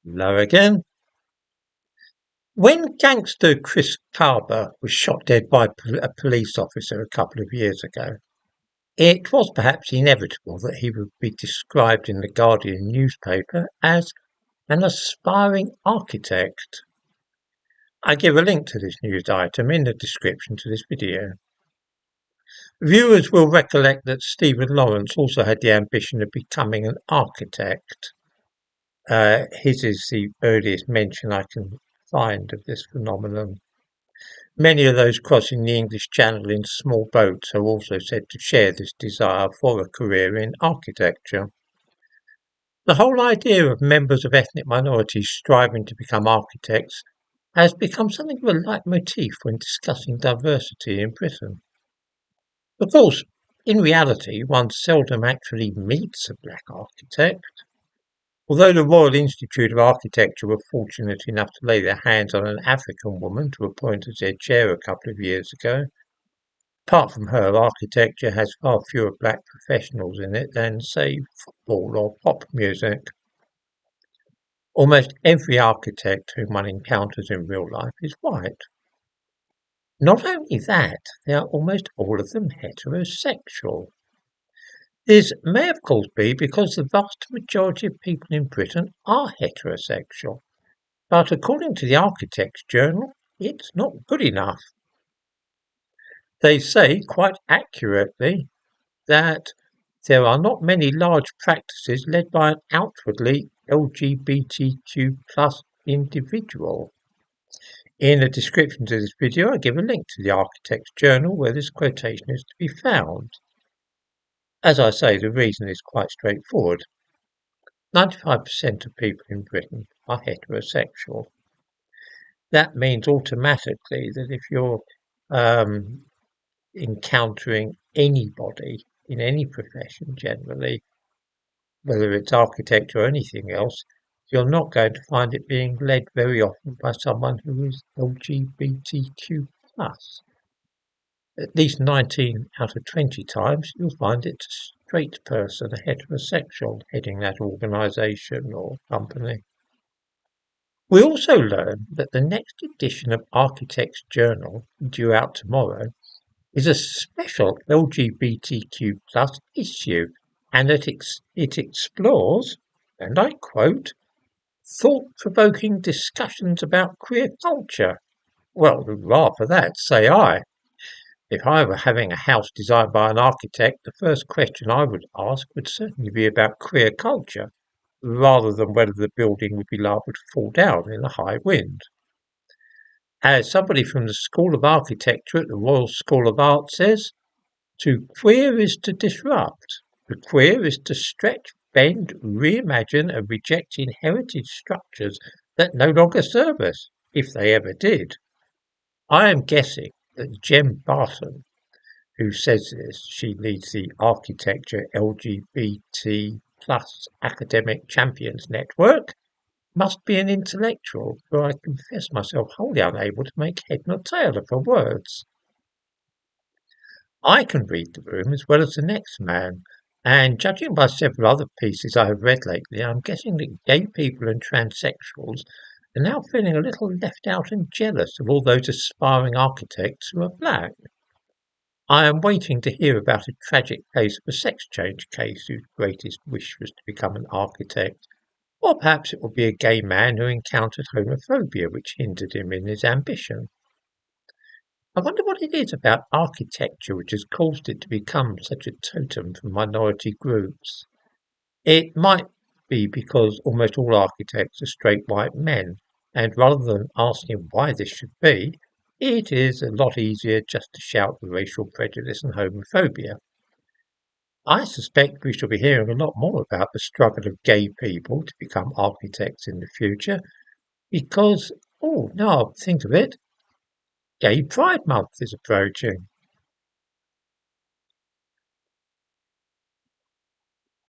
Hello again. When gangster Chris Carver was shot dead by a police officer a couple of years ago, it was perhaps inevitable that he would be described in the Guardian newspaper as an aspiring architect. I give a link to this news item in the description to this video. Viewers will recollect that Stephen Lawrence also had the ambition of becoming an architect. His is the earliest mention I can find of this phenomenon. Many of those crossing the English Channel in small boats are also said to share this desire for a career in architecture. The whole idea of members of ethnic minorities striving to become architects has become something of a leitmotif when discussing diversity in Britain. Of course, in reality, one seldom actually meets a black architect. Although the Royal Institute of Architecture were fortunate enough to lay their hands on an African woman to appoint as their chair a couple of years ago, apart from her, architecture has far fewer black professionals in it than, say, football or pop music. Almost every architect whom one encounters in real life is white. Not only that, they are almost all of them heterosexual. This may of course be because the vast majority of people in Britain are heterosexual, but according to the Architects Journal, it's not good enough. They say, quite accurately, that there are not many large practices led by an outwardly LGBTQ plus individual. In the description to this video, I give a link to the Architects Journal where this quotation is to be found. As I say, the reason is quite straightforward. 95% of people in Britain are heterosexual. That means automatically that if you're encountering anybody in any profession generally, whether it's architecture or anything else, you're not going to find it being led very often by someone who is LGBTQ+. At least 19 out of 20 times you'll find it's a straight person, a heterosexual, heading that organisation or company. We also learn that the next edition of Architects Journal, due out tomorrow, is a special LGBTQ+ issue, and that it explores, and I quote, thought-provoking discussions about queer culture. Well, hurrah for that, say I. If I were having a house designed by an architect, the first question I would ask would certainly be about queer culture, rather than whether the building would be liable to fall down in a high wind. As somebody from the School of Architecture at the Royal School of Art says, to queer is to disrupt. To queer is to stretch, bend, reimagine and reject inherited structures that no longer serve us, if they ever did. I am guessing that Jem Barton, who says this, she leads the Architecture LGBT plus Academic Champions Network, must be an intellectual, for I confess myself wholly unable to make head nor tail of her words. I can read the room as well as the next man, and judging by several other pieces I have read lately, I'm guessing that gay people and transsexuals are now feeling a little left out and jealous of all those aspiring architects who are black. I am waiting to hear about a tragic case of a sex change case whose greatest wish was to become an architect. Or perhaps it will be a gay man who encountered homophobia which hindered him in his ambition. I wonder what it is about architecture which has caused it to become such a totem for minority groups. It might be because almost all architects are straight white men, and rather than asking why this should be, it is a lot easier just to shout the racial prejudice and homophobia. I suspect we shall be hearing a lot more about the struggle of gay people to become architects in the future because, oh, now I think of it, Gay Pride Month is approaching.